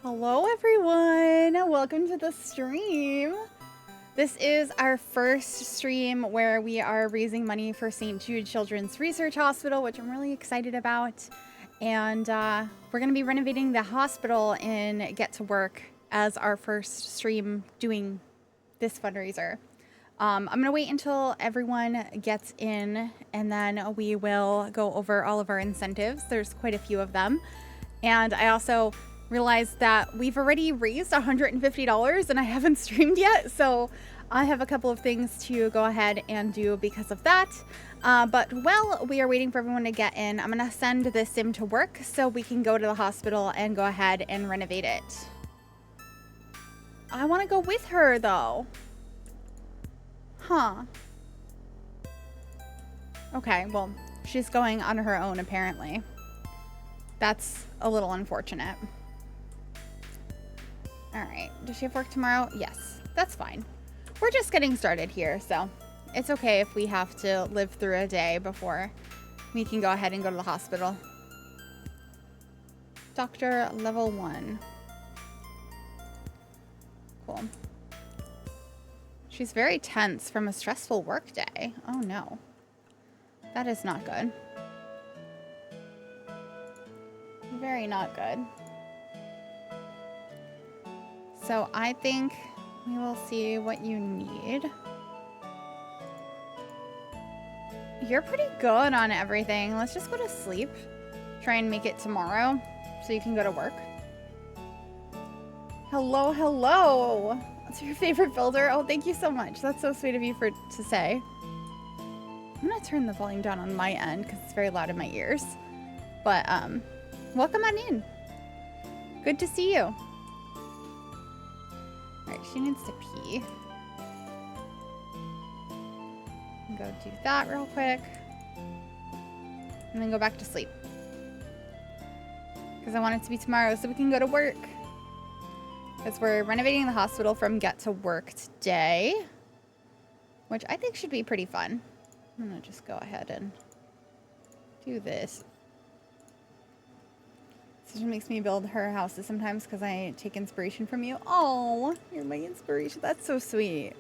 Hello everyone, welcome to the stream. This is our first stream where we are raising money for St. Jude Children's Research Hospital, which I'm really excited about. And we're going to be renovating the hospital in Get to Work as our first stream doing this fundraiser. I'm going to wait until everyone gets in and then we will go over all of our incentives. There's quite a few of them. And I also realized that we've already raised $150 and I haven't streamed yet, so I have a couple of things to go ahead and do because of that. But while we are waiting for everyone to get in, I'm gonna send this sim to work so we can go to the hospital and go ahead and renovate it. I want to go with her though. Huh. Okay, well, she's going on her own apparently. That's a little unfortunate. All right, does she have work tomorrow? Yes, that's fine. We're just getting started here, so it's okay if we have to live through a day before we can go ahead and go to the hospital. Doctor level 1. Cool. She's very tense from a stressful work day. Oh no, that is not good. Very not good. So I think we will see what you need. You're pretty good on everything. Let's just go to sleep. Try and make it tomorrow so you can go to work. Hello, hello. What's your favorite builder? Oh, thank you so much. That's so sweet of you to say. I'm gonna turn the volume down on my end because it's very loud in my ears. But welcome on in. Good to see you. Alright, she needs to pee. Go do that real quick. And then go back to sleep. Because I want it to be tomorrow so we can go to work. Because we're renovating the hospital from Get to Work today. Which I think should be pretty fun. I'm going to just go ahead and do this. This makes me build her houses sometimes because I take inspiration from you. Oh, you're my inspiration. That's so sweet.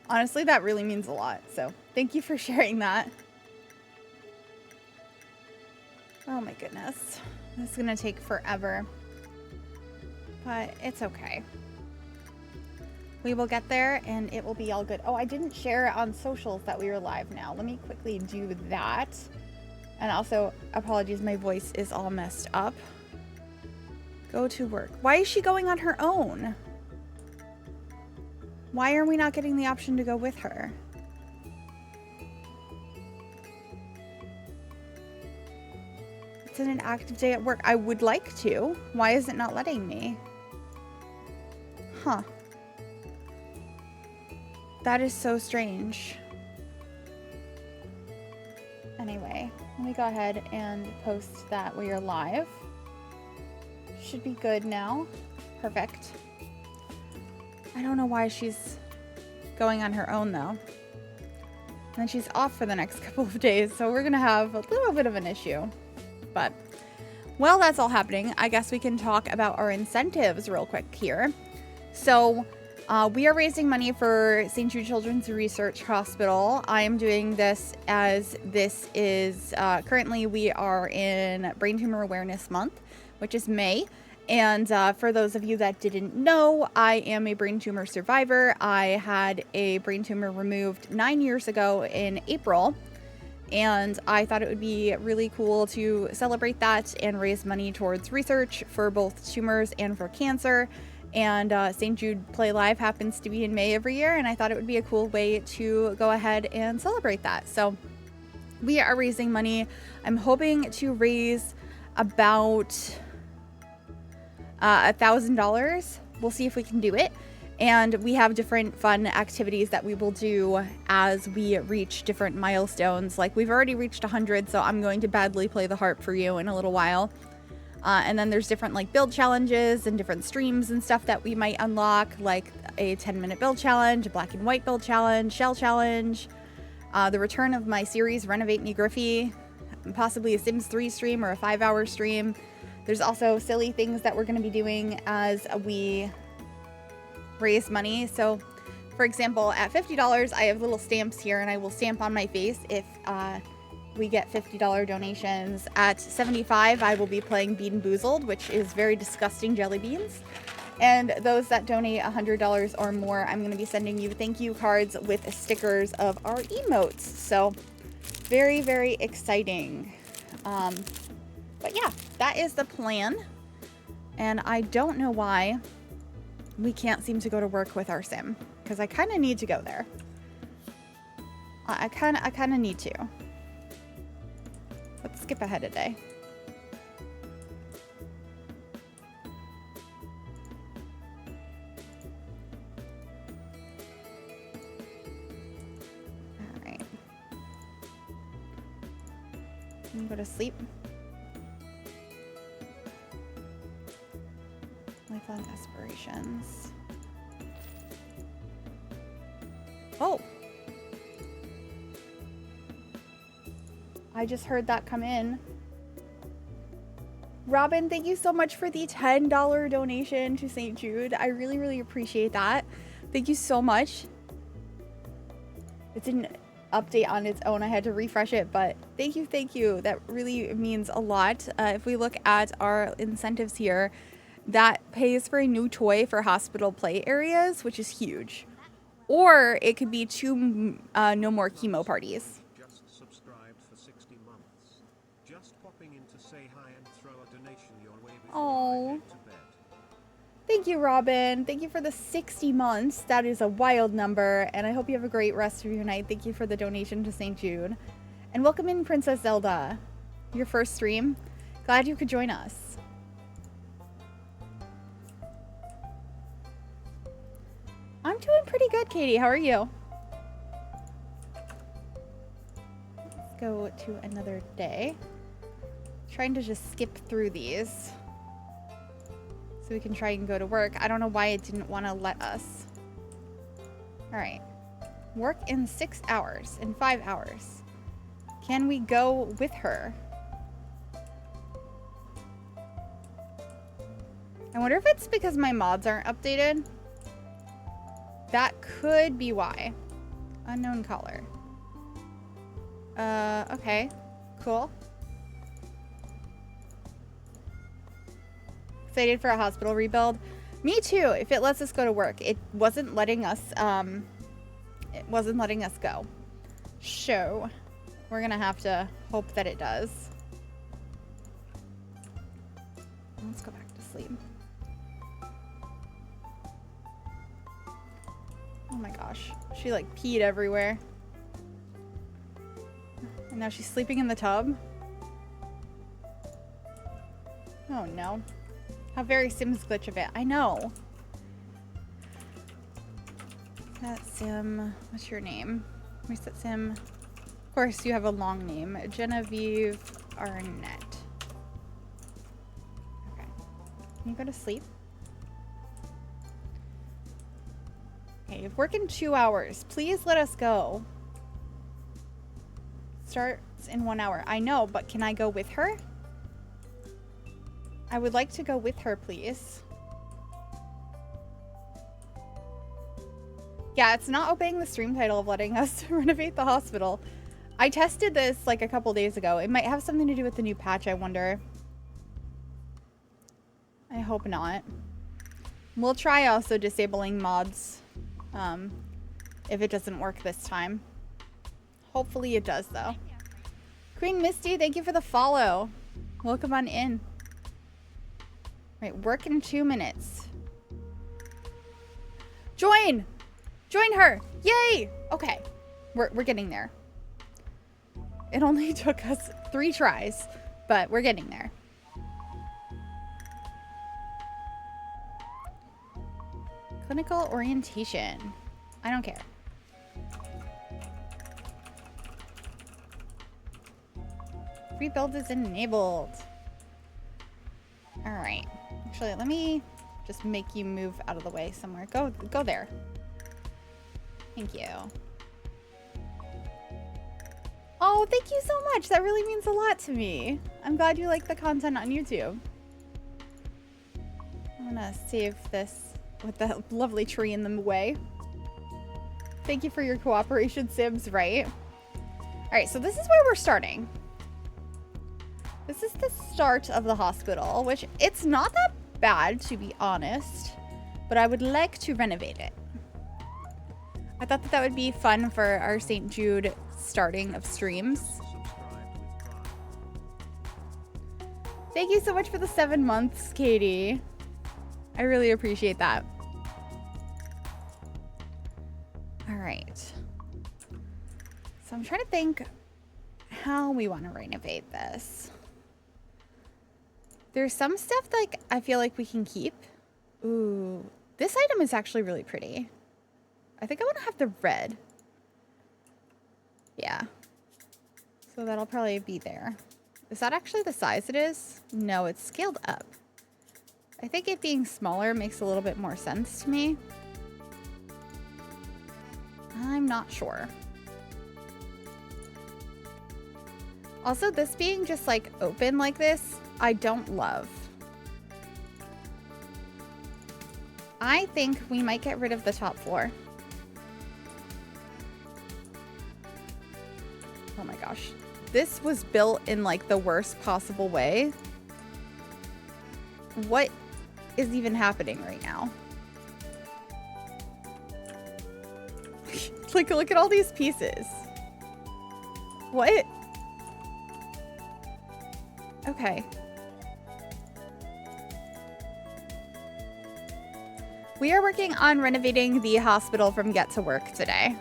Honestly, that really means a lot. So thank you for sharing that. Oh my goodness. This is going to take forever. But it's okay. We will get there and it will be all good. Oh, I didn't share on socials that we were live now. Let me quickly do that. And also, apologies, my voice is all messed up. Go to work. Why is she going on her own? Why are we not getting the option to go with her? It's an active day at work. I would like to. Why is it not letting me? Huh. That is so strange. Anyway, let me go ahead and post that we are live. Should be good now. Perfect. I don't know why she's going on her own though. And then she's off for the next couple of days, so we're gonna have a little bit of an issue. But while that's all happening, I guess we can talk about our incentives real quick here. So we are raising money for St. Jude Children's Research Hospital. I am doing this as this is currently we are in Brain Tumor Awareness Month, which is May. And for those of you that didn't know, I am a brain tumor survivor. I had a brain tumor removed 9 years ago in April. And I thought it would be really cool to celebrate that and raise money towards research for both tumors and for cancer. And St. Jude Play Live happens to be in May every year, and I thought it would be a cool way to go ahead and celebrate that. So we are raising money. I'm hoping to raise about $1,000. We'll see if we can do it. And we have different fun activities that we will do as we reach different milestones. Like we've already reached 100, so I'm going to badly play the harp for you in a little while. And then there's different like build challenges and different streams and stuff that we might unlock, like a 10-minute build challenge, a black and white build challenge, shell challenge, the return of my series Renovating MoreGryphi, possibly a Sims 3 stream or a 5-hour stream. There's also silly things that we're going to be doing as we raise money. So, for example, at $50, I have little stamps here, and I will stamp on my face if we get $50 donations. At $75, I will be playing Bean Boozled, which is very disgusting jelly beans. And those that donate $100 or more, I'm going to be sending you thank you cards with stickers of our emotes. So very, very exciting. But yeah, that is the plan. And I don't know why we can't seem to go to work with our sim, because I kind of need to go there. I kind of need to. Let's skip ahead a day. All right. Can you go to sleep? Lifelong aspirations. Oh! I just heard that come in. Robin, thank you so much for the $10 donation to St. Jude. I really, really appreciate that. Thank you so much. It didn't update on its own. I had to refresh it, but thank you, thank you. That really means a lot. If we look at our incentives here, that pays for a new toy for hospital play areas, which is huge. Or it could be 2 no more chemo parties. Just subscribed for 60 months. Just popping in to say hi and throw a donation your way before I head to bed. Thank you, Robin. Thank you for the 60 months. That is a wild number, and I hope you have a great rest of your night. Thank you for the donation to St. Jude. And welcome in, Princess Zelda. Your first stream. Glad you could join us. I'm doing pretty good, Katie. How are you? Let's go to another day. Trying to just skip through these so we can try and go to work. I don't know why it didn't want to let us. All right. Work in 6 hours, in 5 hours. Can we go with her? I wonder if it's because my mods aren't updated. That could be why. Unknown caller. Okay. Cool. Excited for a hospital rebuild. Me too, if it lets us go to work. It wasn't letting us, go. So, we're gonna have to hope that it does. Let's go back to sleep. Oh my gosh. She like peed everywhere. And now she's sleeping in the tub. Oh no. How very Sims glitch of it. I know. That Sim. What's your name? Reset Sim. Of course, you have a long name. Genevieve Arnett. Okay. Can you go to sleep? Okay, work in 2 hours. Please let us go. Starts in 1 hour. I know, but can I go with her? I would like to go with her, please. Yeah, it's not obeying the stream title of letting us renovate the hospital. I tested this like a couple days ago. It might have something to do with the new patch, I wonder. I hope not. We'll try also disabling mods. If it doesn't work this time. Hopefully it does, though. Queen Misty, thank you for the follow. Welcome on in. Right, work in 2 minutes. Join! Join her! Yay! Okay, we're getting there. It only took us 3 tries, but we're getting there. Clinical orientation. I don't care. Rebuild is enabled. All right. Actually, let me just make you move out of the way somewhere. Go there. Thank you. Oh, thank you so much. That really means a lot to me. I'm glad you like the content on YouTube. I'm gonna save this with the lovely tree in the way. Thank you for your cooperation, Sims, right? Alright, so this is where we're starting. This is the start of the hospital, which it's not that bad, to be honest. But I would like to renovate it. I thought that that would be fun for our St. Jude starting of streams. Thank you so much for the 7 months, Katie. I really appreciate that. All right. So I'm trying to think how we want to renovate this. There's some stuff that, like, I feel like we can keep. Ooh, this item is actually really pretty. I think I want to have the red. Yeah. So that'll probably be there. Is that actually the size it is? No, it's scaled up. I think it being smaller makes a little bit more sense to me. I'm not sure. Also, this being just like open like this, I don't love. I think we might get rid of the top floor. Oh my gosh. This was built in like the worst possible way. What is even happening right now? Like, look at all these pieces. What? Okay. We are working on renovating the hospital from Get to Work today.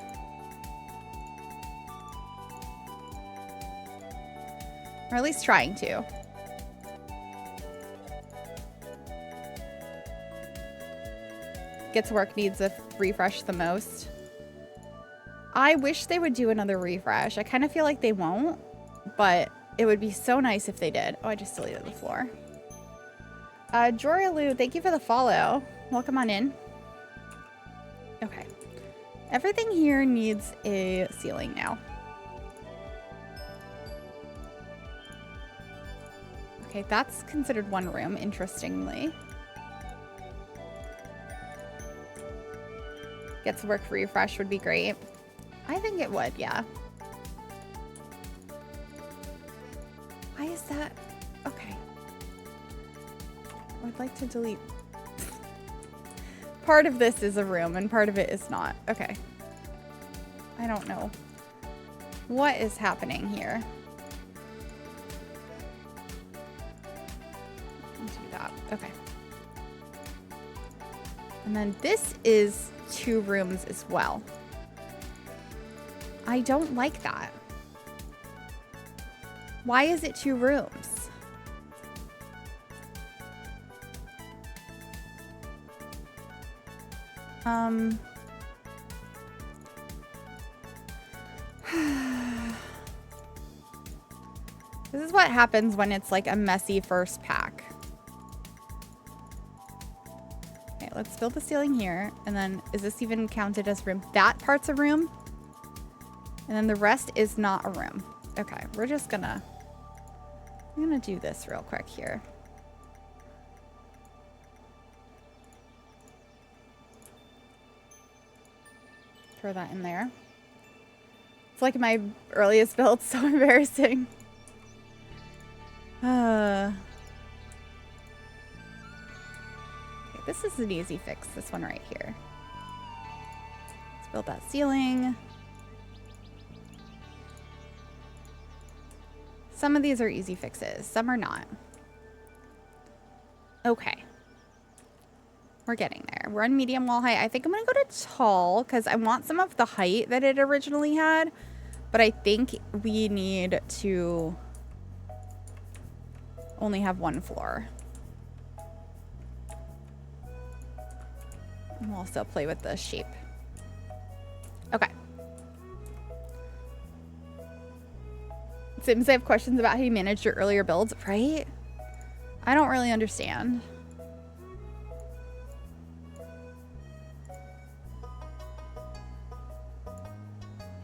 Or at least trying to. Get to Work needs a refresh the most. I wish they would do another refresh. I kind of feel like they won't, but it would be so nice if they did. Oh, I just deleted the floor. Joria Lou, thank you for the follow. Welcome on in. Okay. Everything here needs a ceiling now. Okay, that's considered one room, interestingly. Get to Work refresh would be great. I think it would, yeah. Why is that? Okay. I would like to delete. Part of this is a room and part of it is not. Okay. I don't know. What is happening here? Let's do that. Okay. And then this is 2 rooms as well. I don't like that. Why is it 2 rooms? This is what happens when it's like a messy first pack. Okay, let's build the ceiling here. And then is this even counted as room? That part's a room. And then the rest is not a room. Okay, we're just gonna... I'm gonna do this real quick here. Throw that in there. It's like my earliest build, so embarrassing. Okay, this is an easy fix, this one right here. Let's build that ceiling. Some of these are easy fixes, some are not. Okay. We're getting there. We're on medium wall height. I think I'm gonna go to tall because I want some of the height that it originally had, but I think we need to only have 1 floor. And we'll also play with the shape. Okay. Sims, I have questions about how you managed your earlier builds, right? I don't really understand.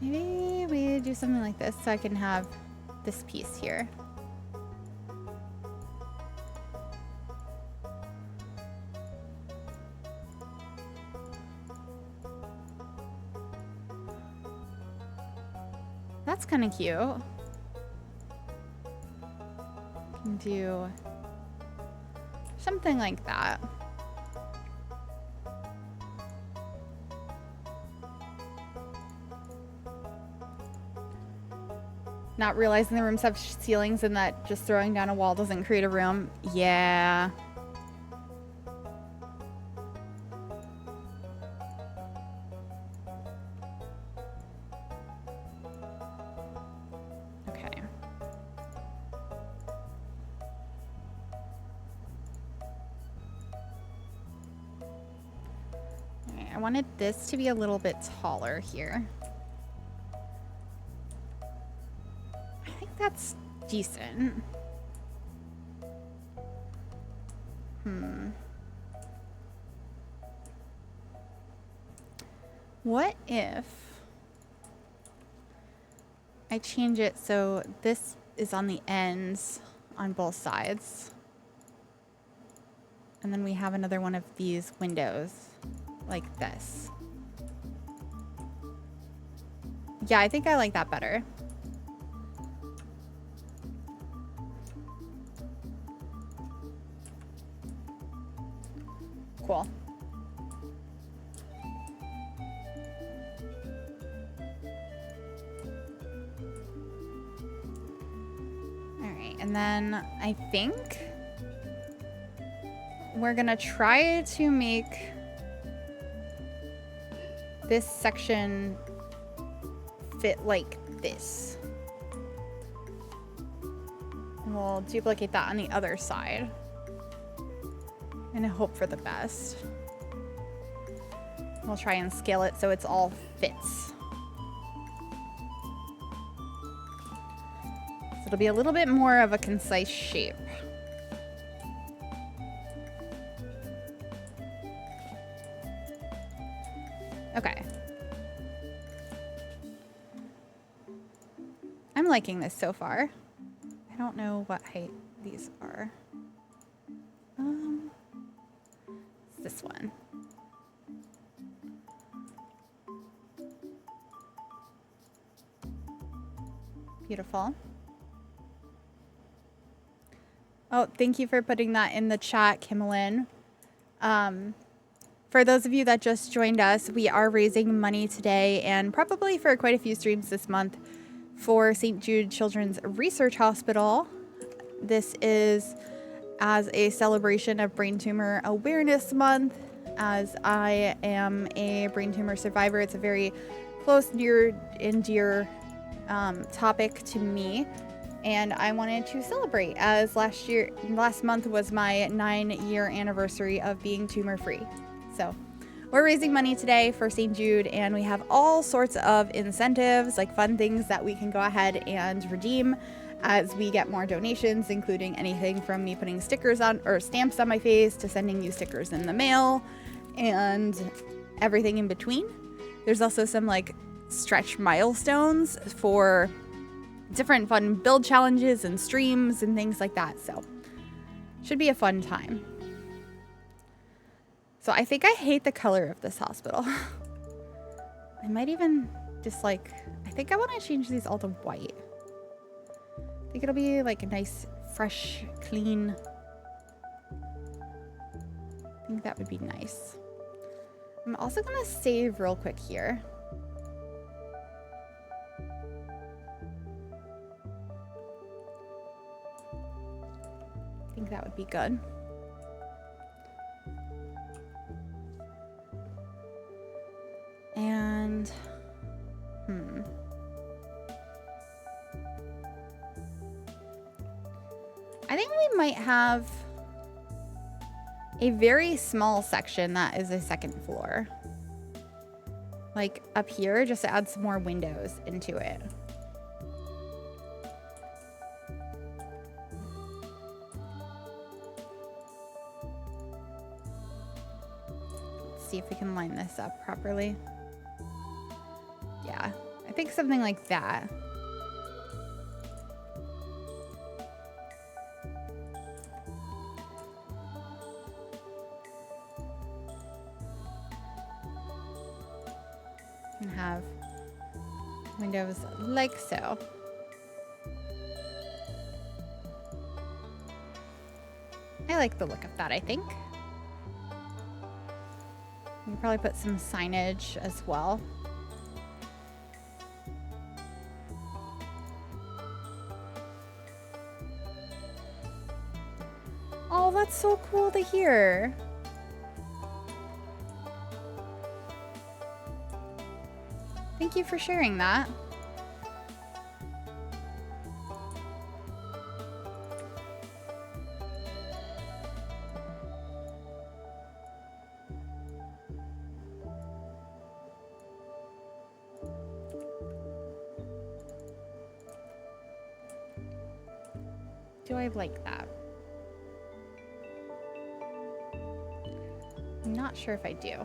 Maybe we do something like this so I can have this piece here. That's kind of cute. Can do something like that. Not realizing the rooms have ceilings and that just throwing down a wall doesn't create a room. Yeah. Okay. Alright, I wanted this to be a little bit taller here. I think that's decent. What if I change it so this is on the ends on both sides? And then we have another one of these windows like this. Yeah, I think I like that better. Cool. And then I think we're gonna try to make this section fit like this. And we'll duplicate that on the other side. And hope for the best. We'll try and scale it so it's all fits. It'll be a little bit more of a concise shape. Okay. I'm liking this so far. I don't know what height these are. It's this one. Beautiful. Oh, thank you for putting that in the chat, Kimmelin. For those of you that just joined us, we are raising money today and probably for quite a few streams this month for St. Jude Children's Research Hospital. This is as a celebration of Brain Tumor Awareness Month. As I am a brain tumor survivor, it's a very close, near and dear topic to me. And I wanted to celebrate as last month was my 9-year anniversary of being tumor free. So we're raising money today for St. Jude and we have all sorts of incentives, like fun things that we can go ahead and redeem as we get more donations, including anything from me putting stickers on or stamps on my face to sending you stickers in the mail and everything in between. There's also some like stretch milestones for different fun build challenges and streams and things like that. So should be a fun time. So I think I hate the color of this hospital. I might even dislike, I think I want to change these all to white. I think it'll be like a nice, fresh, clean. I think that would be nice. I'm also gonna save real quick here. I think that would be good. And, I think we might have a very small section that is a second floor. Like up here, just to add some more windows into it. Let's see if we can line this up properly. Yeah, I think something like that. And have windows like so. I like the look of that, I think. You can probably put some signage as well. Oh, that's so cool to hear. Thank you for sharing that. Do I like that? I'm not sure if I do.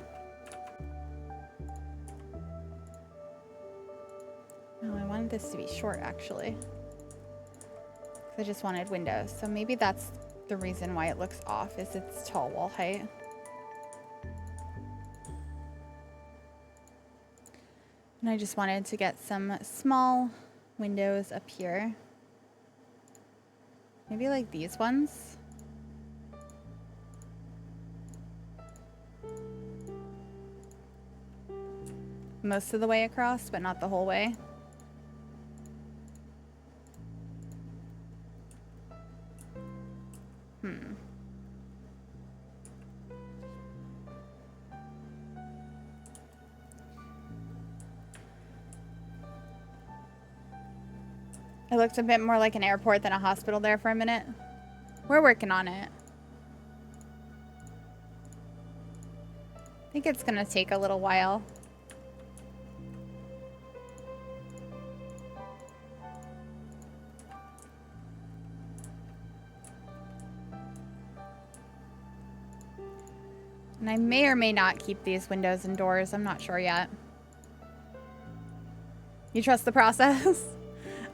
Oh, I wanted this to be short actually. I just wanted windows. So maybe that's the reason why it looks off, is its tall wall height. And I just wanted to get some small windows up here. Maybe like these ones. Most of the way across, but not the whole way. It looked a bit more like an airport than a hospital there for a minute. We're working on it. I think it's gonna take a little while. And I may or may not keep these windows and doors. I'm not sure yet. You trust the process?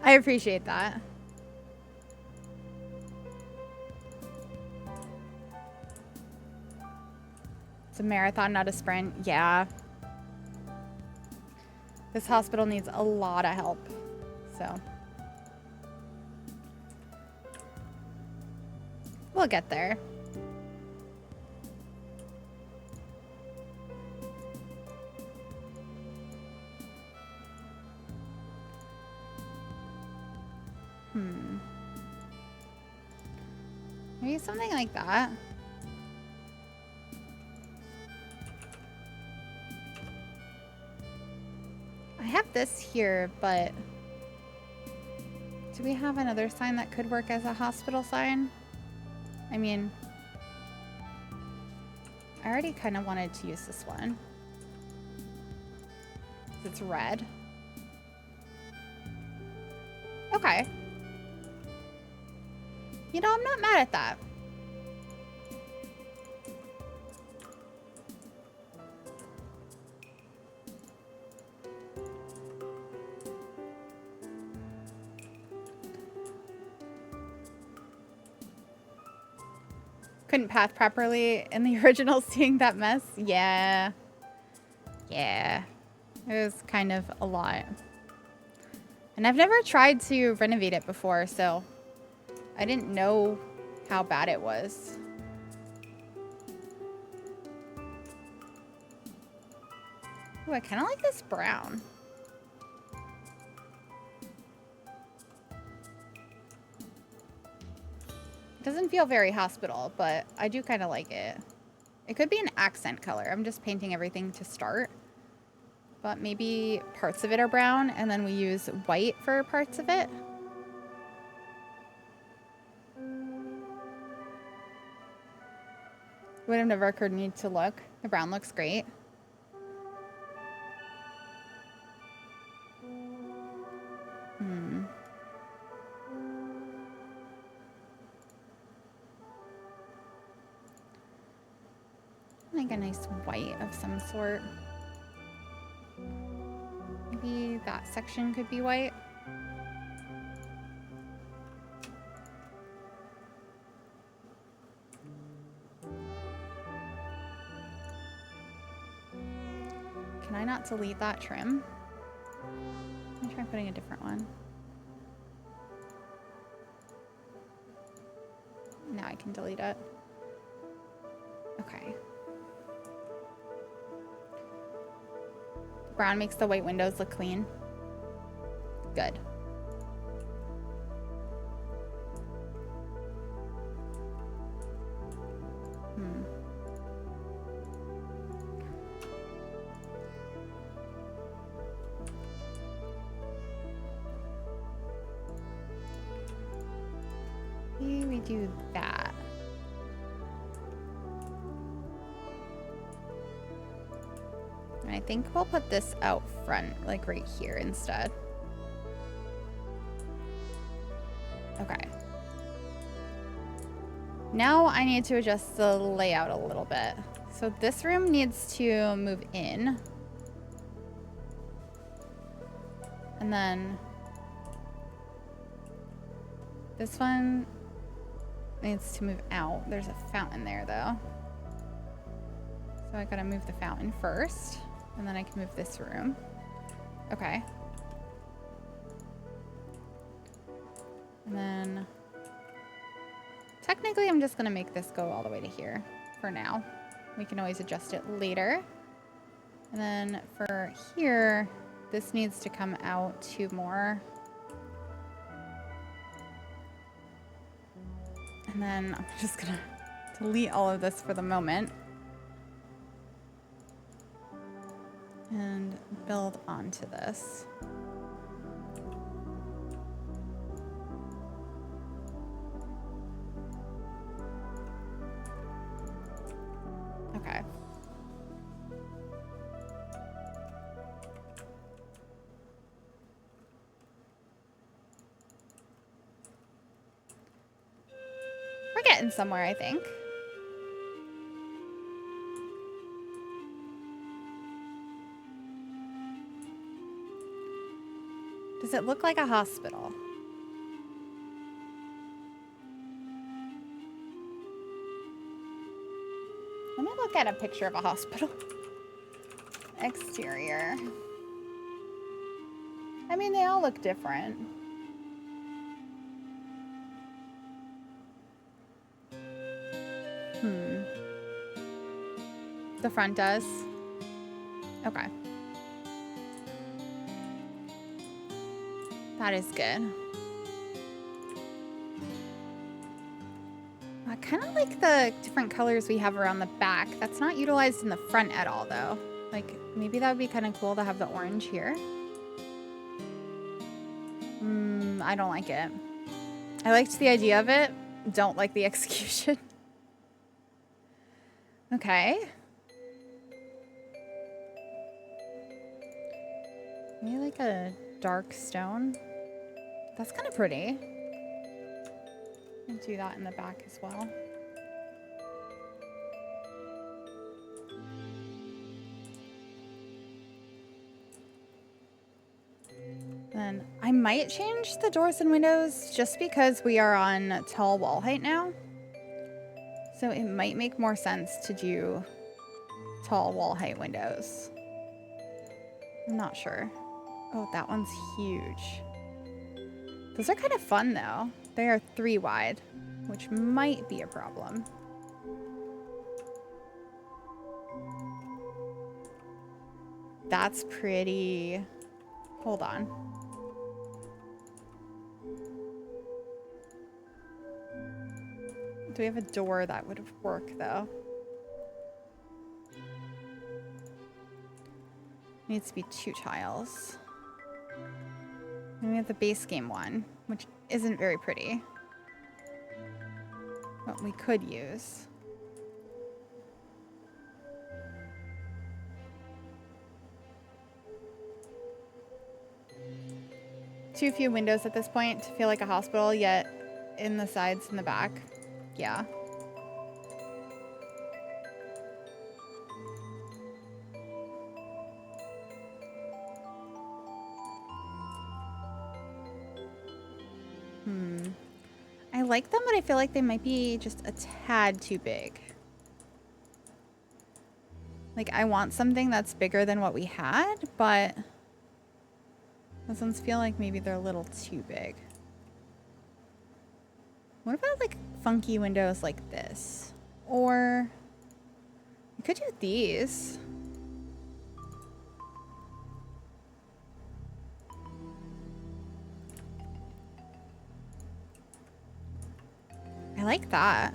I appreciate that. It's a marathon, not a sprint. Yeah. This hospital needs a lot of help. So we'll get there. Maybe something like that. I have this here, but do we have another sign that could work as a hospital sign? I mean, I already kind of wanted to use this one. It's red. Okay. You know, I'm not mad at that. Couldn't path properly in the original, seeing that mess. Yeah. Yeah. It was kind of a lot. And I've never tried to renovate it before, so I didn't know how bad it was. Ooh, I kind of like this brown. It doesn't feel very hospital, but I do kind of like it. It could be an accent color. I'm just painting everything to start. But maybe parts of it are brown, and then we use white for parts of it. Would have never occurred to me to look. The brown looks great. Like a nice white of some sort. Maybe that section could be white. Can I not delete that trim? try putting a different one. Now I can delete it. Okay. Brown makes the white windows look clean. Good. Maybe we do that. And I think we'll put this out front, like right here instead. Okay. Now I need to adjust the layout a little bit. So this room needs to move in. And then this one needs to move out. There's a fountain there though. So I gotta move the fountain first, and then I can move this room. Okay. And then technically I'm just gonna make this go all the way to here for now. We can always adjust it later. And then for here, this needs to come out 2 more. And then I'm just gonna delete all of this for the moment. And build onto this. Okay. We're getting somewhere, I think. Does it look like a hospital? Let me look at a picture of a hospital. Exterior. I mean, they all look different. The front does? Okay. That is good. I kind of like the different colors we have around the back. That's not utilized in the front at all, though. Like, maybe that would be kind of cool to have the orange here. I don't like it. I liked the idea of it. Don't like the execution. Okay. Maybe like a dark stone. That's kind of pretty. I'll do that in the back as well. Then I might change the doors and windows just because we are on tall wall height now. So it might make more sense to do tall wall height windows. I'm not sure. Oh, that one's huge. Those are kind of fun though. They are 3 wide, which might be a problem. That's pretty. Hold on. Do we have a door that would work though? Needs to be 2 tiles. And we have the base game one, which isn't very pretty. But we could use. Too few windows at this point to feel like a hospital, yet in the sides and the back. Yeah. I like them, but I feel like they might be just a tad too big. Like, I want something that's bigger than what we had, but Those ones feel like maybe they're a little too big. What about like funky windows like this? Or we could do these. I like that.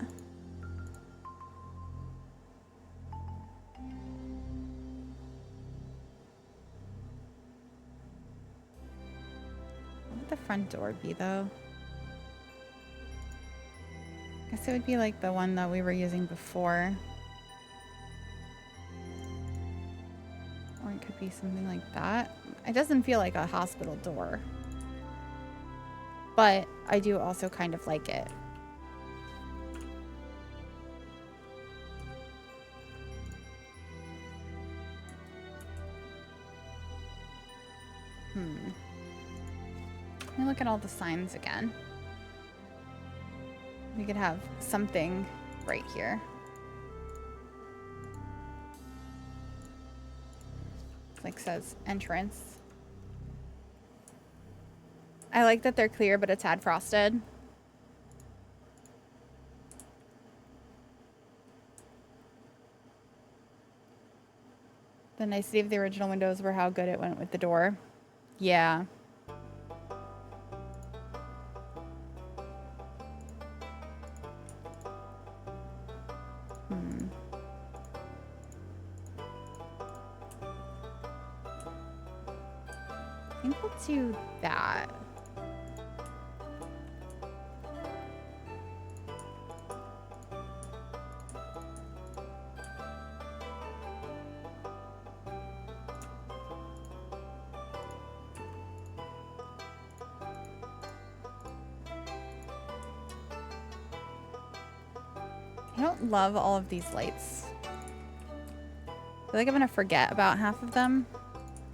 What would the front door be though? I guess it would be like the one that we were using before. Or it could be something like that. It doesn't feel like a hospital door. But I do also kind of like it. Let me look at all the signs again. We could have something right here. Like says entrance. I like that they're clear, but a tad frosted. The nicety of the original windows were how good it went with the door. Yeah. I think we'll do that. I don't love all of these lights. I feel like I'm gonna forget about half of them,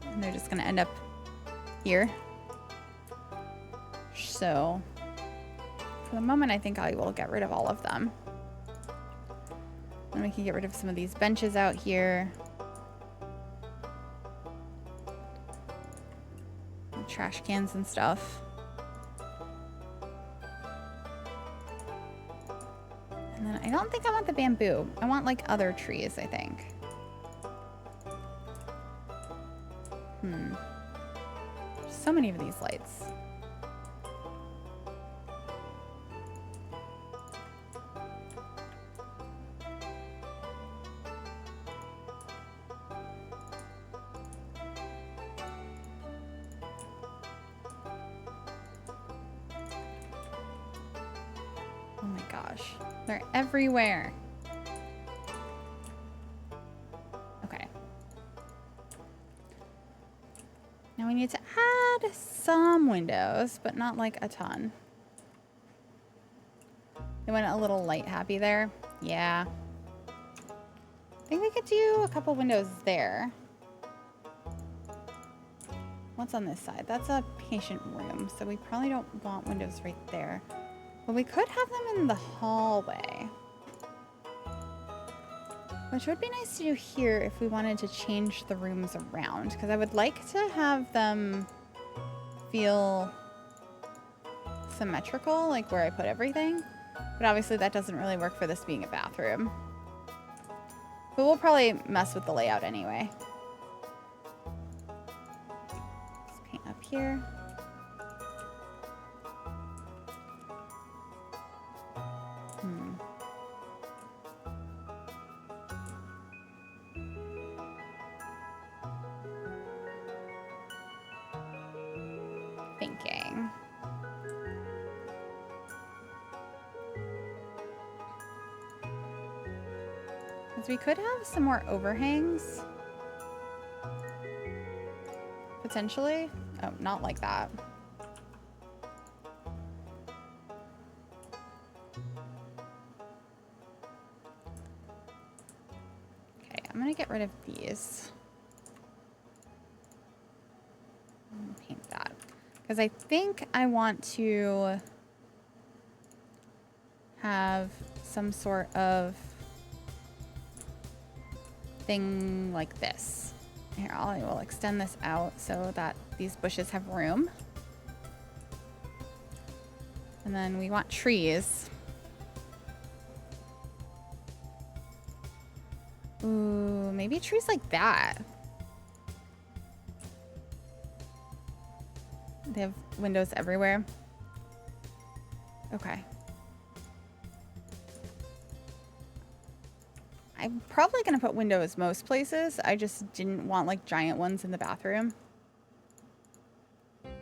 and they're just gonna end up here. So, for the moment, I think I will get rid of all of them. And we can get rid of some of these benches out here. And trash cans and stuff. And then I don't think I want the bamboo. I want like other trees, I think. So many of these lights. Oh my gosh, they're everywhere. Okay. Now we need to add some windows, but not like a ton. They went a little light happy there. Yeah. I think we could do a couple windows there. What's on this side? That's a patient room, so we probably don't want windows right there. But we could have them in the hallway. Which would be nice to do here if we wanted to change the rooms around, because I would like to have them feel symmetrical, like where I put everything. But obviously that doesn't really work for this being a bathroom. But we'll probably mess with the layout anyway. Let's paint up here. Thinking. Because we could have some more overhangs. Potentially. Oh, not like that. Okay, I'm gonna get rid of these. Paint that. Because I think I want to have some sort of thing like this. Here, I will extend this out so that these bushes have room. And then we want trees. Ooh, maybe trees like that. They have windows everywhere. Okay. I'm probably going to put windows most places. I just didn't want like giant ones in the bathroom. Let's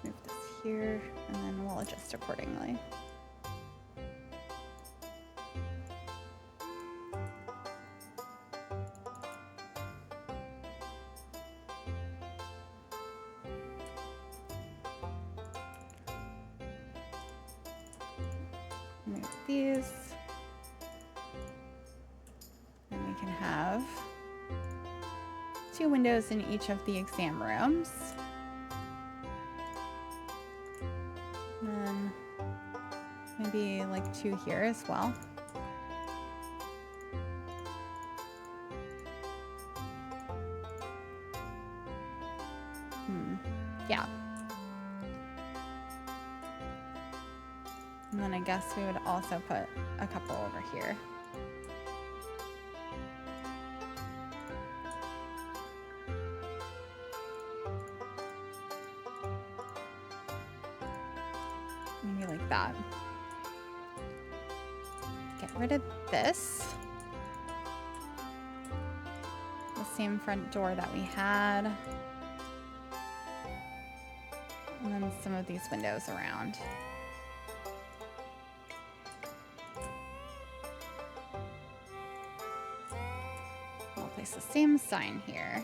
move this here and then we'll adjust accordingly. Move these. And we can have 2 windows in each of the exam rooms. And then maybe like 2 here as well. Yeah. And then I guess we would also put a couple over here. Maybe like that. Get rid of this. The same front door that we had. And then some of these windows around. I'll place the same sign here.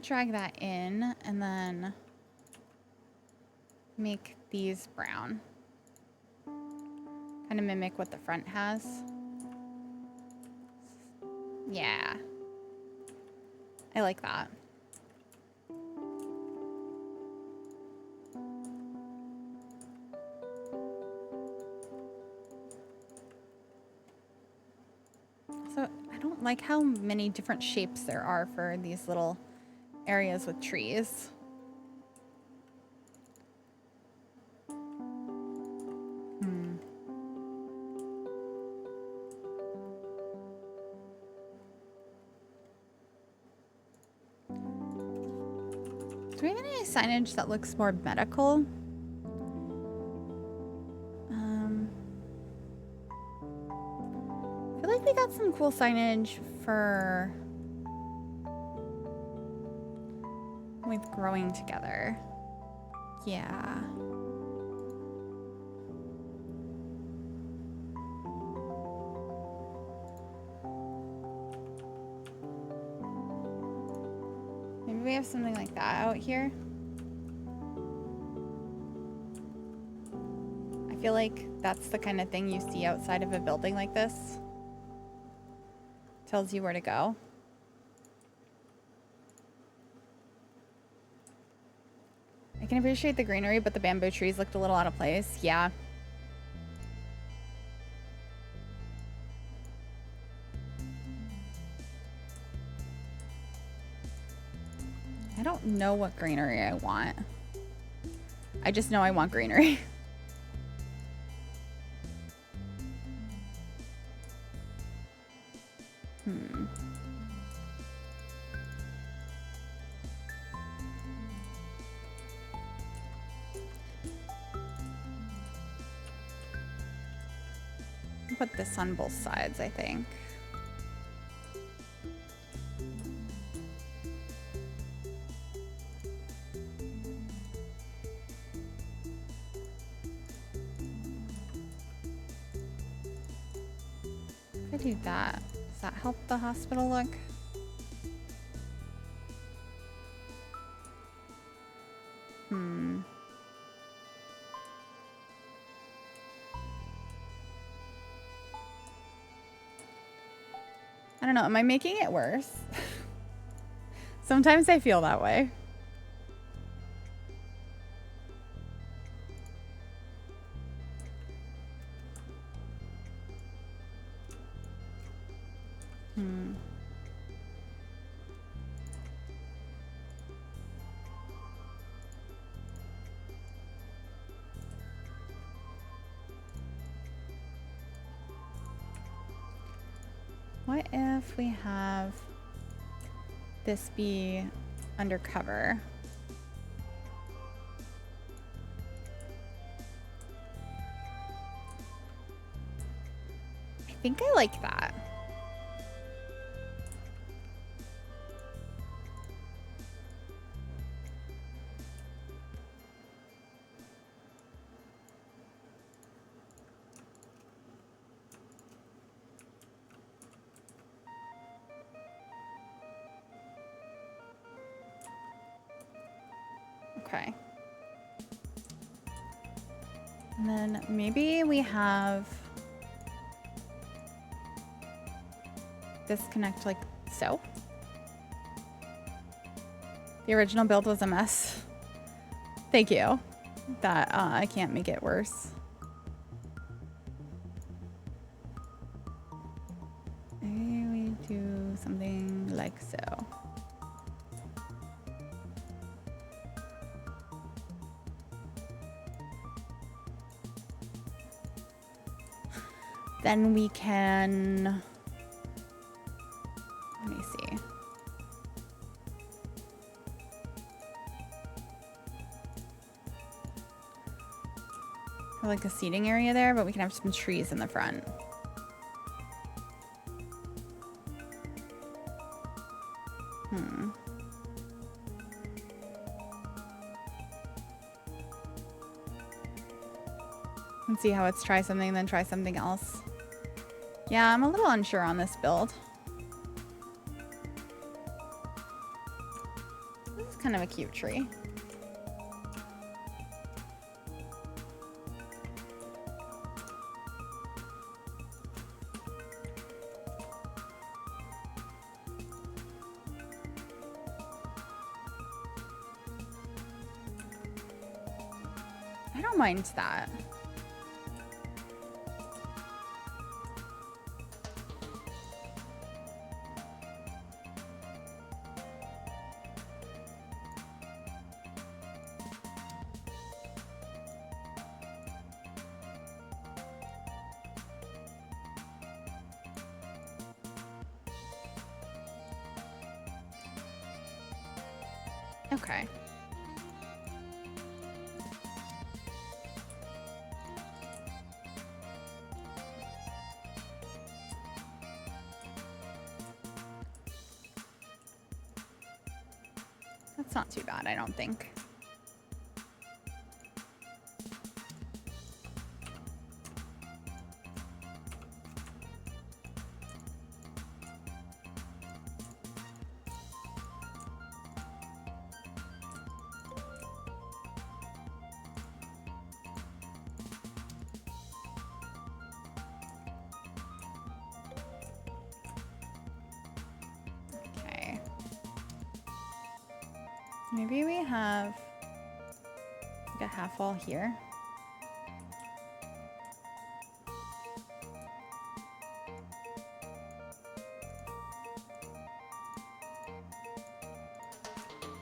Drag that in and then make these brown. Kind of mimic what the front has. Yeah. I like that. So I don't like how many different shapes there are for these little areas with trees. Do we have any signage that looks more medical? I feel like we got some cool signage for with growing together. Yeah. Maybe we have something like that out here. I feel like that's the kind of thing you see outside of a building like this. Tells you where to go. I can appreciate the greenery, but the bamboo trees looked a little out of place. Yeah. I don't know what greenery I want. I just know I want greenery. Put this on both sides, I think. If I do that, does that help the hospital look? I don't know. Am I making it worse? Sometimes I feel that way. What if we have this be undercover? I think I like that. Okay. And then maybe we have this connect like so. The original build was a mess. Thank you. That I can't make it worse. Maybe we do something like so. Then we can, let me see. Like a seating area there, but we can have some trees in the front. Let's see how it's try something, then try something else. Yeah, I'm a little unsure on this build. This is kind of a cute tree. I don't mind that. Okay. That's not too bad, I don't think. Maybe we have like a half wall here.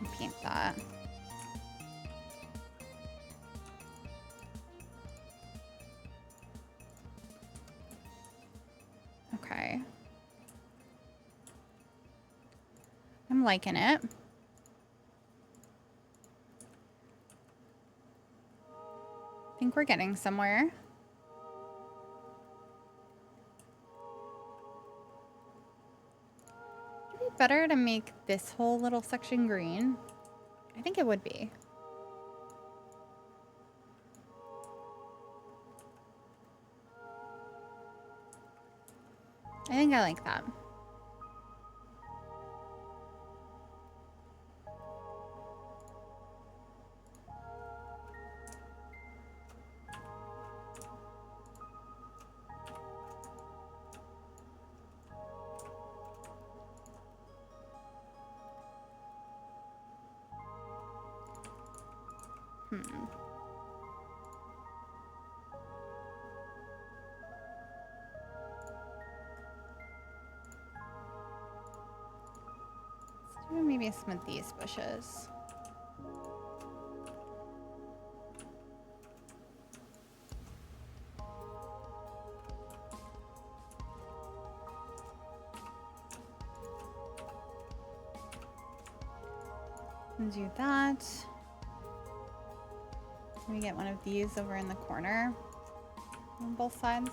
And paint that. Okay. I'm liking it. I think we're getting somewhere. Would it be better to make this whole little section green? I think it would be. I think I like that. Maybe some of these bushes. And do that. Let me get one of these over in the corner on both sides.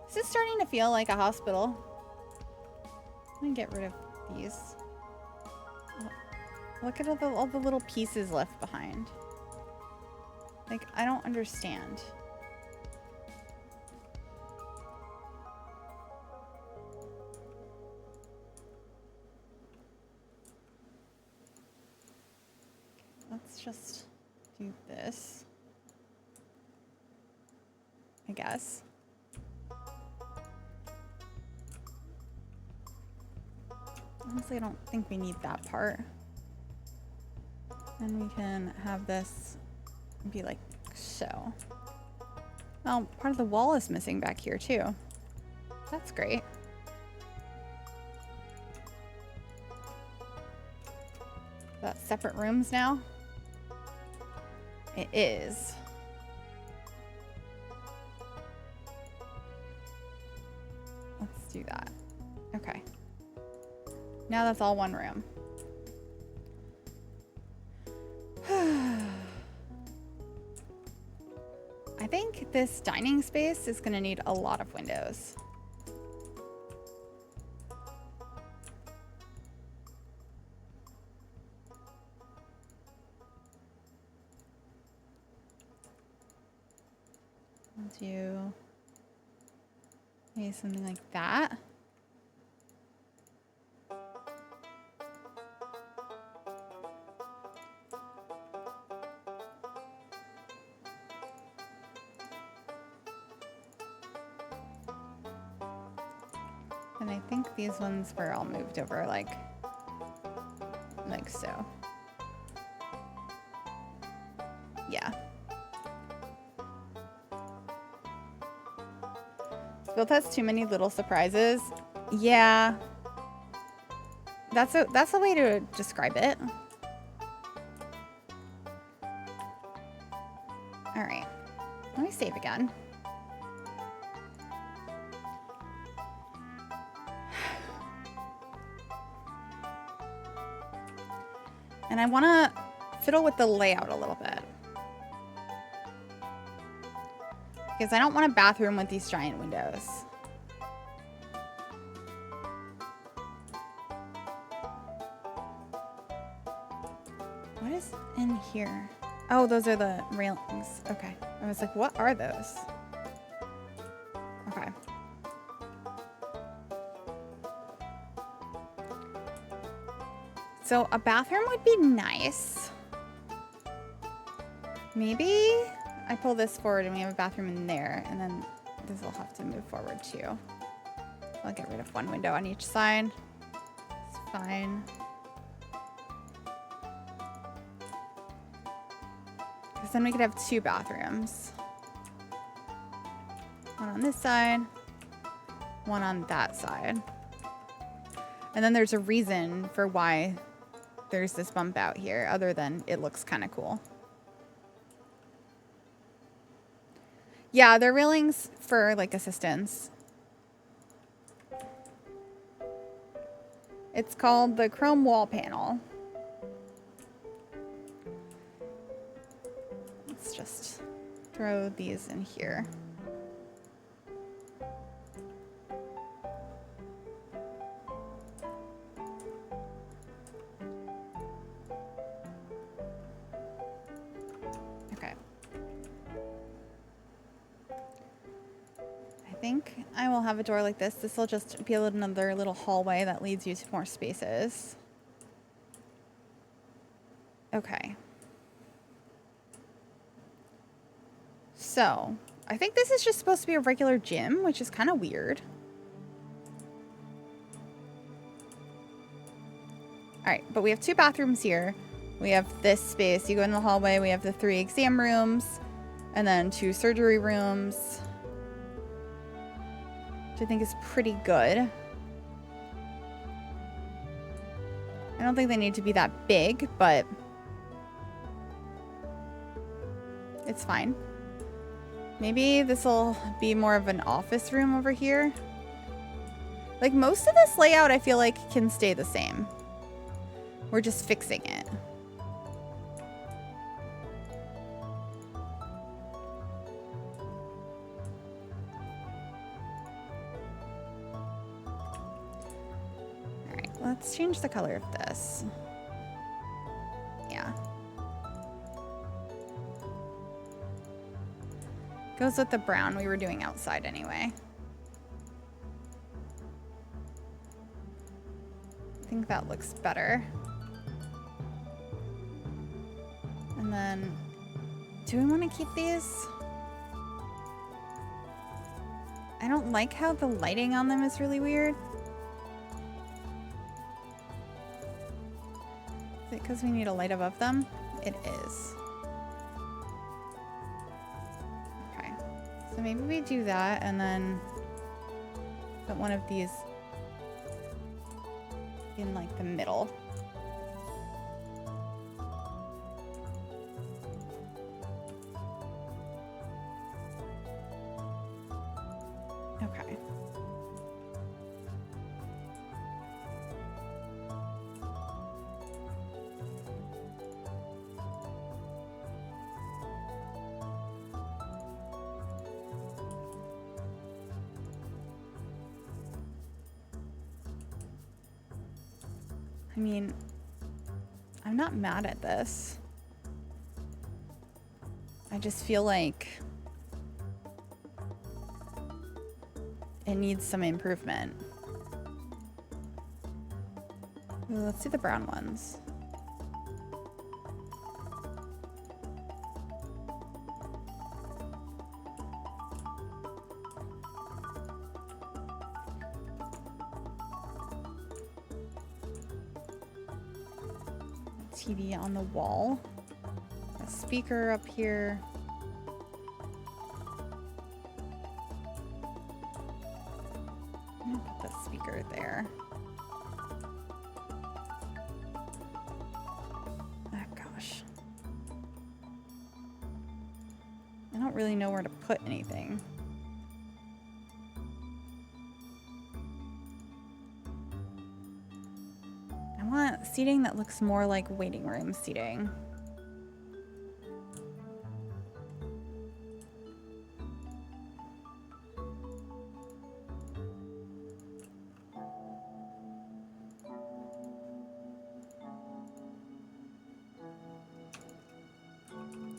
This is starting to feel like a hospital. I'm gonna get rid of these. Look at all the little pieces left behind. Like, I don't understand. Let's just do this, I guess. Honestly, I don't think we need that part. And we can have this be like so. Oh, part of the wall is missing back here too. That's great. That separate rooms now? It is. Let's do that. Okay. Now that's all one room. I think this dining space is going to need a lot of windows. I'll do maybe something like that. And I think these ones were all moved over like so. Yeah. This build has too many little surprises. Yeah. That's a way to describe it. All right. Let me save again. And I want to fiddle with the layout a little bit. Because I don't want a bathroom with these giant windows. What is in here? Oh, those are the railings. Okay. I was like, what are those? Okay. So a bathroom would be nice. Maybe I pull this forward and we have a bathroom in there, and then this will have to move forward too. I'll get rid of one window on each side. It's fine. Because then we could have two bathrooms. One on this side, one on that side. And then there's a reason for why there's this bump out here, other than it looks kind of cool. Yeah, they're railings for like assistance. It's called the chrome wall panel. Let's just throw these in here. I think I will have a door like this. This will just be another little hallway that leads you to more spaces. Okay. So, I think this is just supposed to be a regular gym, which is kind of weird. Alright, but we have two bathrooms here. We have this space. You go in the hallway. We have the 3 exam rooms. And then 2 surgery rooms, which I think is pretty good. I don't think they need to be that big, but it's fine. Maybe this will be more of an office room over here. Like, most of this layout I feel like can stay the same. We're just fixing it. Alright, let's change the color of this. Yeah. Goes with the brown we were doing outside anyway. I think that looks better. And then, do we want to keep these? I don't like how the lighting on them is really weird. Is it because we need a light above them? It is. Okay. So maybe we do that and then put one of these in like the middle. Okay. I mean, I'm not mad at this. I just feel like it needs some improvement. Ooh, let's see the brown ones. TV on the wall. A speaker up here. I'm gonna put the speaker there. Oh gosh. I don't really know where to put anything. I want seating that looks more like waiting room seating.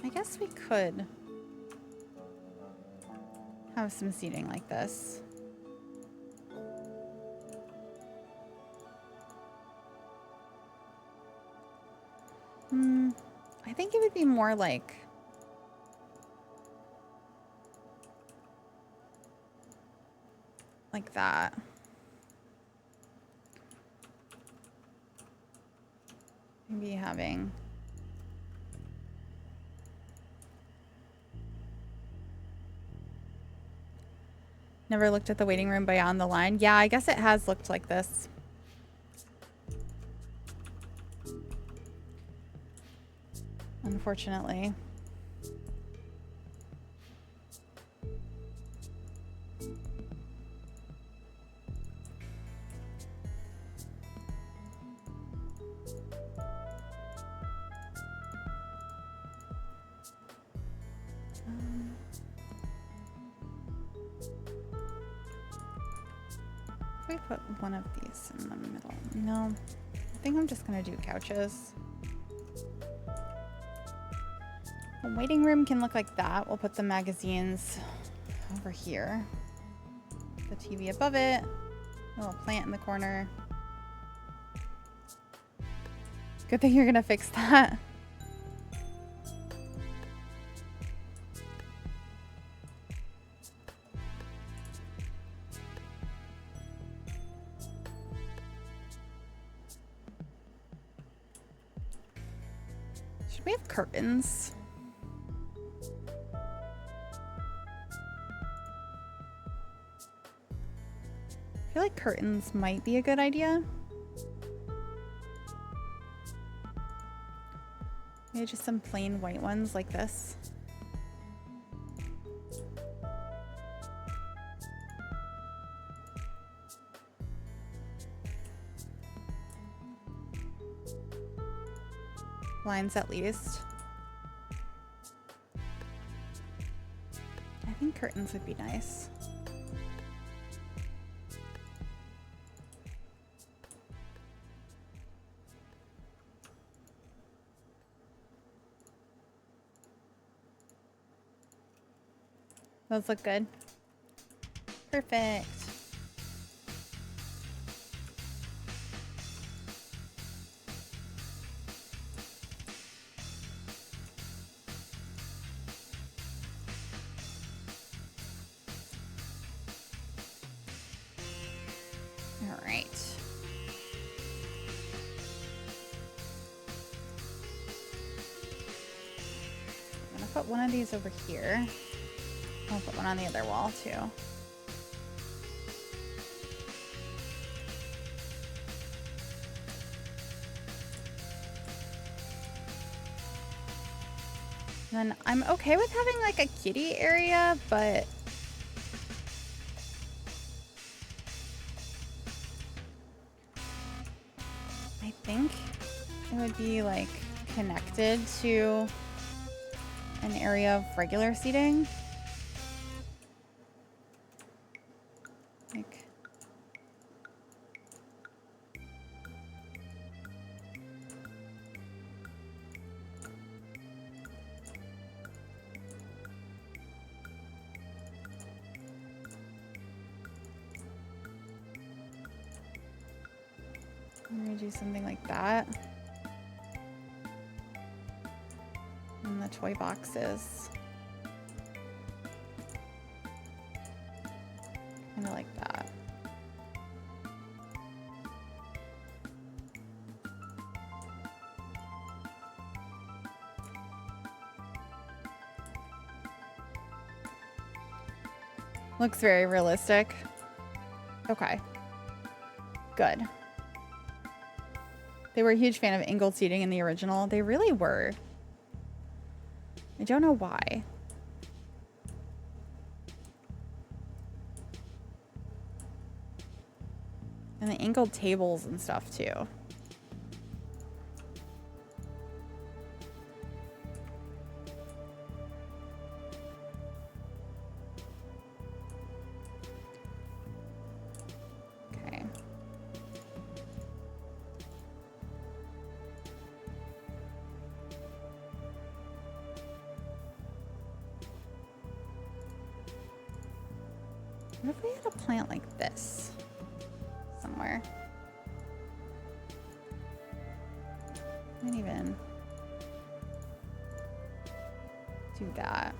I guess we could have some seating like this. I think it would be more like that. Maybe having never looked at the waiting room beyond the line. Yeah, I guess it has looked like this. Unfortunately. If we put one of these in the middle. No, I think I'm just gonna do couches. The waiting room can look like that. We'll put the magazines over here. The TV above it. A little plant in the corner. Good thing you're gonna fix that. Should we have curtains? curtains might be a good idea. Maybe just some plain white ones like this. Blinds at least. I think curtains would be nice. Those look good. Perfect. All right. I'm gonna put one of these over here. I'll put one on the other wall too. And then I'm okay with having like a kitty area, but I think it would be like connected to an area of regular seating. Like, I'm gonna do something like that. And the toy boxes. Kind of like that. Looks very realistic. Okay. Good. They were a huge fan of angled seating in the original. They really were. I don't know why. And the angled tables and stuff too. Okay. What if we had a plant like this somewhere? I can't even do that.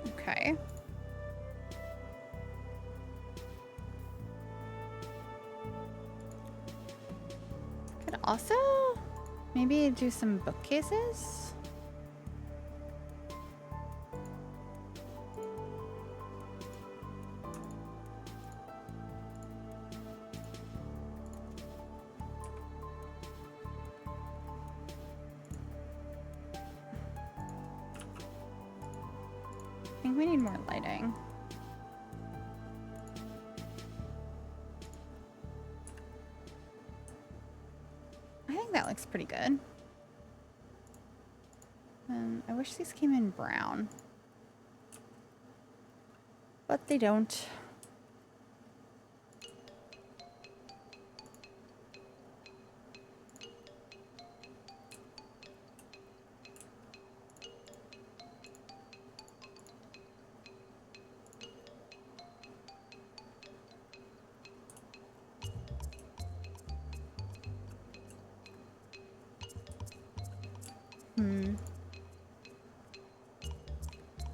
Okay. Could also maybe do some bookcases. I think we need more lighting. I think that looks pretty good. And I wish these came in brown. But they don't.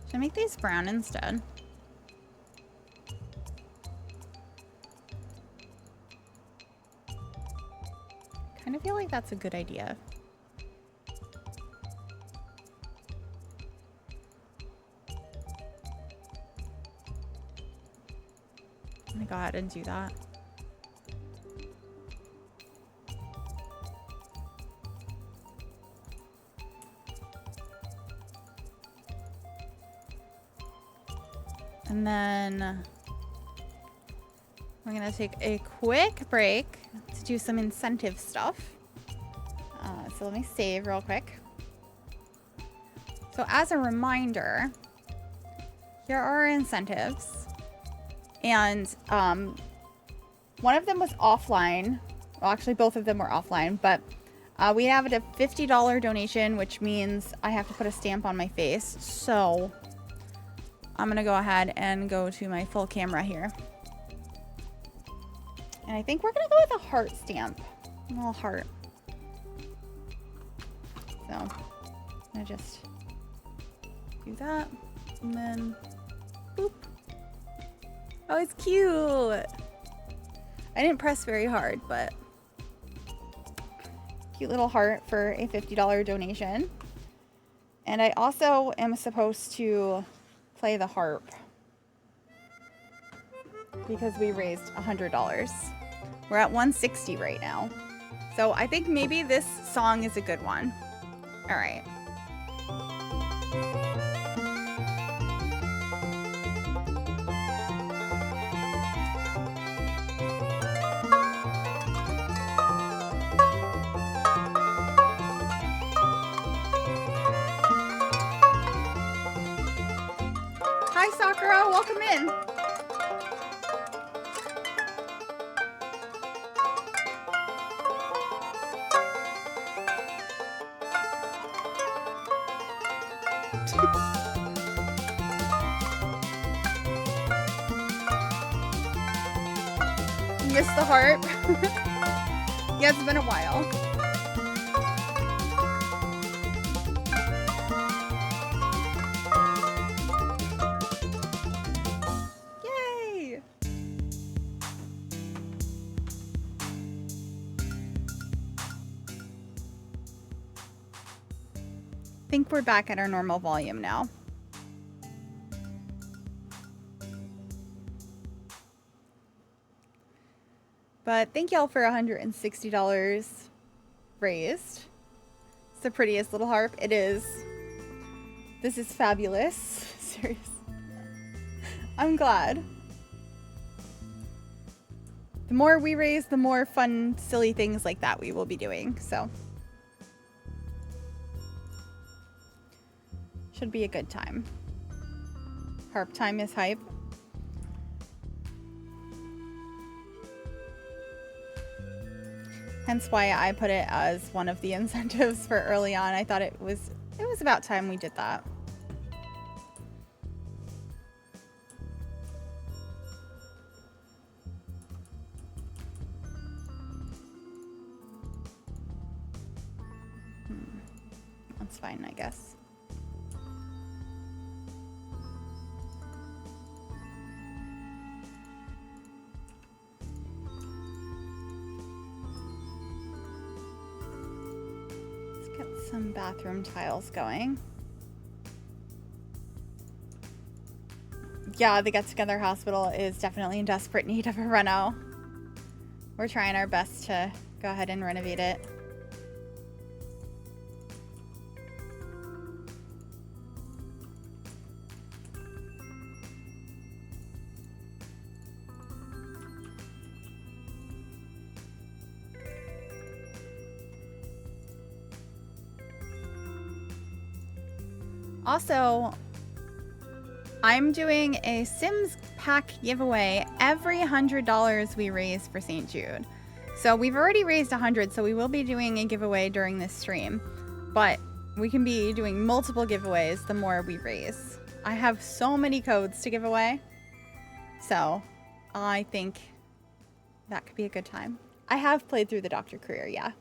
Should I make these brown instead? Kind of feel like that's a good idea. I'm gonna go ahead and do that. And then we're gonna take a quick break to do some incentive stuff. So let me save real quick. So as a reminder, here are our incentives. And one of them was offline. Well, actually both of them were offline, but we have a $50 donation, which means I have to put a stamp on my face. So I'm gonna go ahead and go to my full camera here. And I think we're gonna go with a heart stamp. A little heart. So I'm gonna just do that. And then boop. Oh, it's cute. I didn't press very hard, but cute little heart for a $50 donation. And I also am supposed to play the harp because we raised $100. We're at $160 right now. So I think maybe this song is a good one. All right. Hi, Sakura. Welcome in. Missed the harp. Yeah, it's been a while. Yay! I think we're back at our normal volume now. But thank y'all for $160 raised. It's the prettiest little harp. It is. This is fabulous. Serious. I'm glad. The more we raise, the more fun, silly things like that we will be doing. So should be a good time. Harp time is hype. Hence why I put it as one of the incentives for early on. I thought it was about time we did that. That's fine, I guess. Some bathroom tiles going. Yeah, the Get Together Hospital is definitely in desperate need of a reno. We're trying our best to go ahead and renovate it. Also, I'm doing a Sims pack giveaway every $100 we raise for St. Jude. So we've already raised 100, so we will be doing a giveaway during this stream. But we can be doing multiple giveaways the more we raise. I have so many codes to give away. So I think that could be a good time. I have played through the Doctor career, yeah.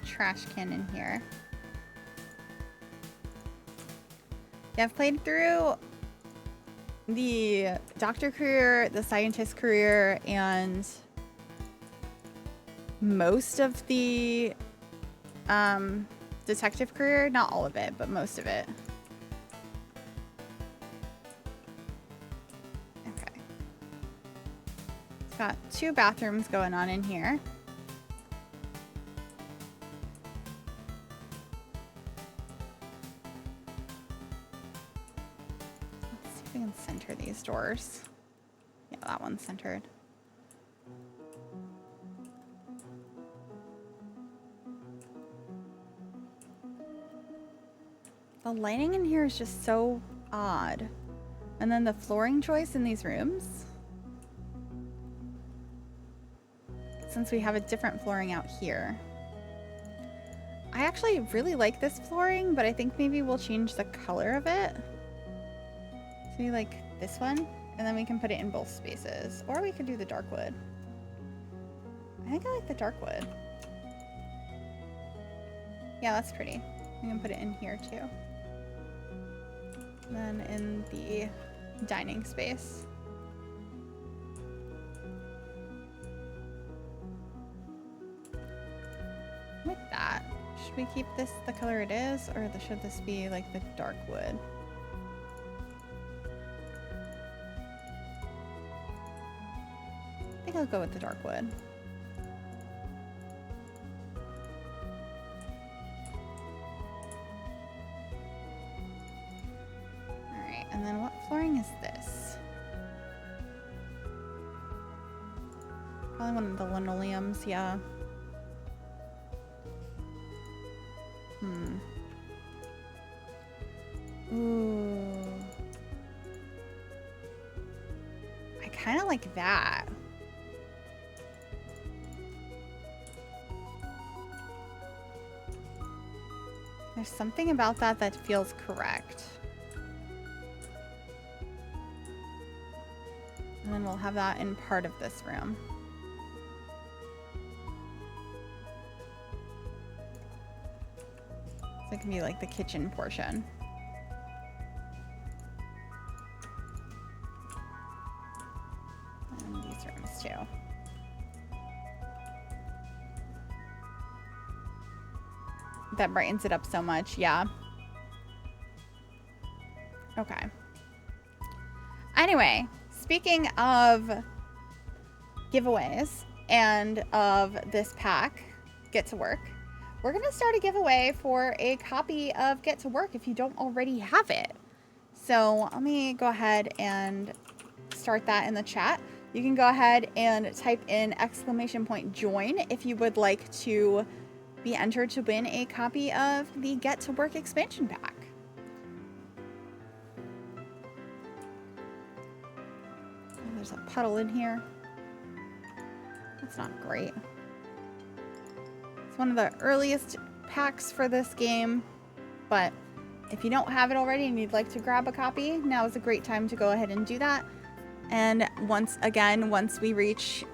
trash can in here. Yeah, I've played through the doctor career, the scientist career, and most of the detective career. Not all of it, but most of it. Okay. It's got 2 bathrooms going on in here. Let's see if we can center these doors. Yeah, that one's centered. The lighting in here is just so odd. And then the flooring choice in these rooms. Since we have a different flooring out here. I actually really like this flooring, but I think maybe we'll change the color of it. So maybe like this one, and then we can put it in both spaces. Or we could do the dark wood. I think I like the dark wood. Yeah, that's pretty. We can put it in here too. Then in the dining space. With that, should we keep this the color it is, or should this be like the dark wood? I think I'll go with the dark wood. And then what flooring is this? Probably one of the linoleums, yeah. Ooh. I kind of like that. There's something about that that feels correct. And then we'll have that in part of this room. So it can be like the kitchen portion. And these rooms too. That brightens it up so much, yeah. Okay. Anyway. Speaking of giveaways and of this pack, Get to Work, we're going to start a giveaway for a copy of Get to Work if you don't already have it. So let me go ahead and start that in the chat. You can go ahead and type in !join if you would like to be entered to win a copy of the Get to Work expansion pack. There's a puddle in here. That's not great. It's one of the earliest packs for this game, but if you don't have it already and you'd like to grab a copy, now is a great time to go ahead and do that. And once we reach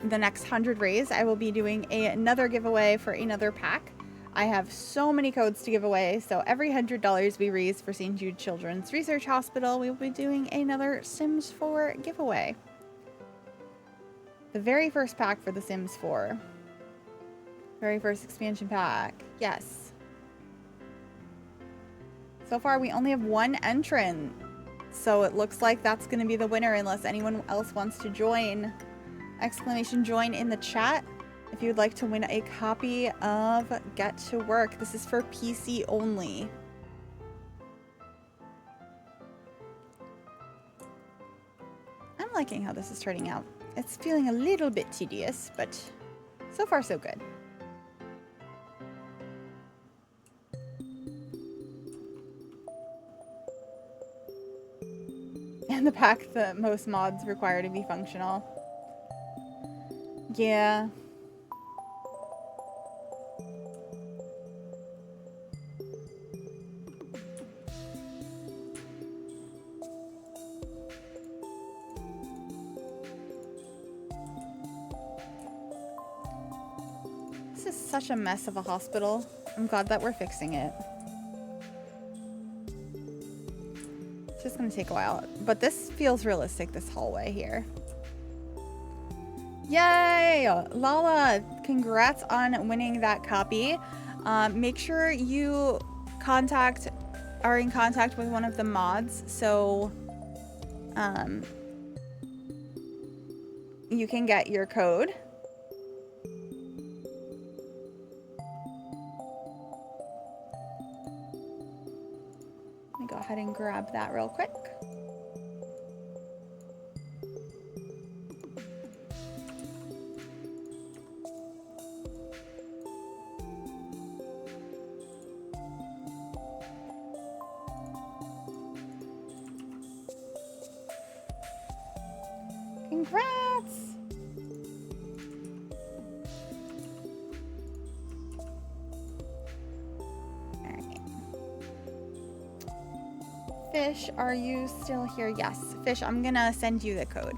the next 100 rays, I will be doing another giveaway for another pack. I have so many codes to give away, so every $100 we raise for St. Jude Children's Research Hospital, we will be doing another Sims 4 giveaway. The very first pack for The Sims 4. Very first expansion pack. Yes. So far, we only have 1 entrant, so it looks like that's going to be the winner unless anyone else wants to join. !join in the chat if you would like to win a copy of Get to Work. This is for PC only. I'm liking how this is turning out. It's feeling a little bit tedious, but so far so good. And the pack that most mods require to be functional. Yeah. This is such a mess of a hospital. I'm glad that we're fixing it. It's just gonna take a while, but this feels realistic, this hallway here. Yay! Lala, congrats on winning that copy. Make sure you are in contact with one of the mods so you can get your code. Let me go ahead and grab that real quick. Congrats! Alright. Fish, are you still here? Yes. Fish, I'm gonna send you the code.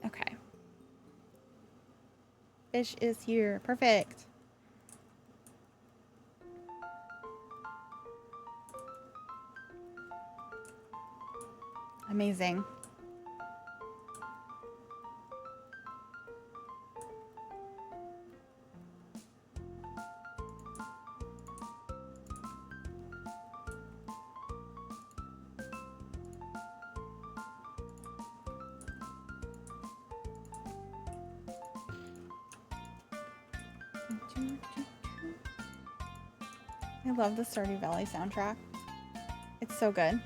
Okay. Fish is here. Perfect. Amazing. I love the Stardew Valley soundtrack. It's so good.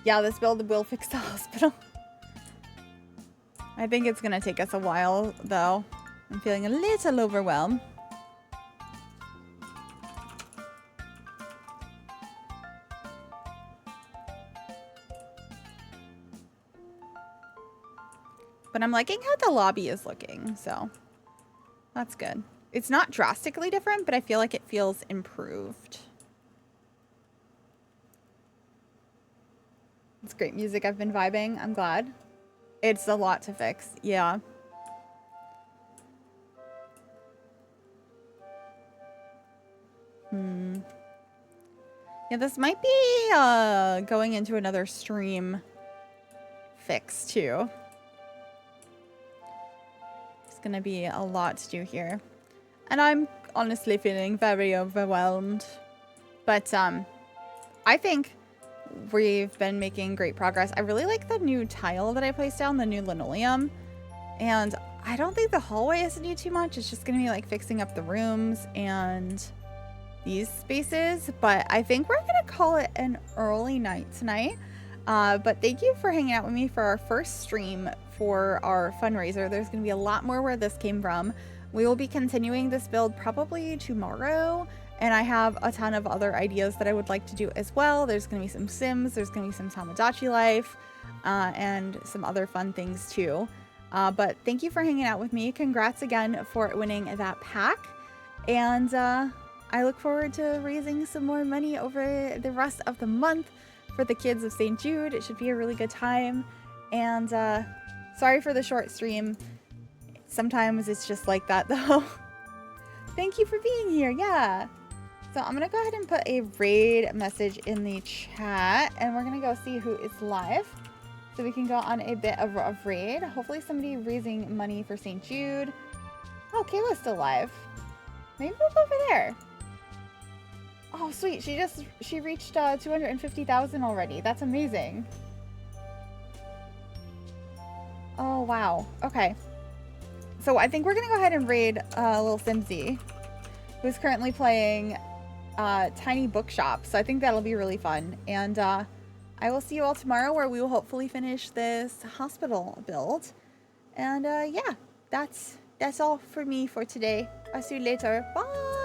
Yeah, this build will fix the hospital. I think it's gonna take us a while, though. I'm feeling a little overwhelmed. But I'm liking how the lobby is looking, so that's good. It's not drastically different, but I feel like it feels improved. It's great music. I've been vibing. I'm glad. It's a lot to fix. Yeah. Yeah, this might be going into another stream fix too. It's gonna be a lot to do here. And I'm honestly feeling very overwhelmed. But I think we've been making great progress. I really like the new tile that I placed down, the new linoleum. And I don't think the hallway has to do too much. It's just going to be like fixing up the rooms and these spaces. But I think we're going to call it an early night tonight. But thank you for hanging out with me for our first stream for our fundraiser. There's going to be a lot more where this came from. We will be continuing this build probably tomorrow. And I have a ton of other ideas that I would like to do as well. There's going to be some Sims, there's going to be some Tamagotchi life, and some other fun things too. But thank you for hanging out with me. Congrats again for winning that pack. And I look forward to raising some more money over the rest of the month for the kids of St. Jude. It should be a really good time. And sorry for the short stream. Sometimes it's just like that though. Thank you for being here. Yeah. So I'm going to go ahead and put a raid message in the chat, and we're going to go see who is live so we can go on a bit of a raid. Hopefully somebody raising money for St. Jude. Oh, Kayla's still live. Maybe we'll go over there. Oh, sweet. She reached 250,000 already. That's amazing. Oh, wow. Okay. So I think we're going to go ahead and raid little Simsy, who's currently playing Tiny Bookshop. So I think that'll be really fun. And I will see you all tomorrow where we will hopefully finish this hospital build. And yeah, that's all for me for today. I'll see you later. Bye!